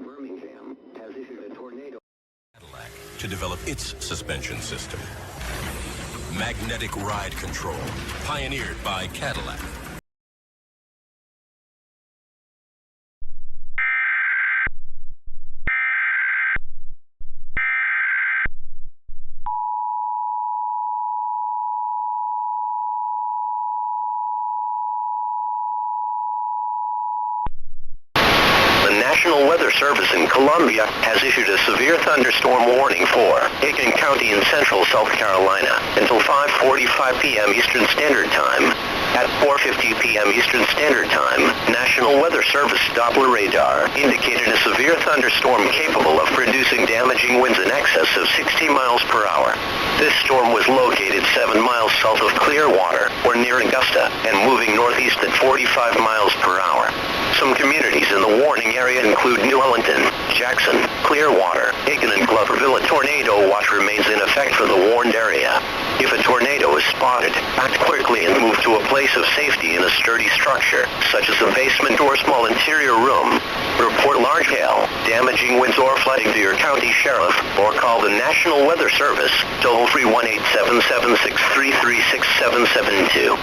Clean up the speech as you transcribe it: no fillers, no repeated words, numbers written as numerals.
Birmingham has issued a tornado. Cadillac to develop its suspension system. Magnetic ride control, pioneered by Cadillac. The National Weather Service in Columbia has issued a severe thunderstorm warning for Aiken County in central South Carolina until 5:45 p.m. Eastern Standard Time. At 4:50 p.m. Eastern Standard Time, National Weather Service Doppler radar indicated a severe thunderstorm capable of producing damaging winds in excess of 60 miles per hour. This storm was located 7 miles south of Clearwater, or near Augusta, and moving northeast at 45 miles per hour. Some communities in the warning area include New Ellington, Jackson, Clearwater, Aiken, and Gloverville. A tornado watch remains in effect for the warned area. If a tornado is spotted, act quickly and move to a place of safety in a sturdy structure, such as a basement or small interior room. Report large hail, damaging winds, or flooding to your county sheriff, or call the National Weather Service, toll-free 1-877-633-6772.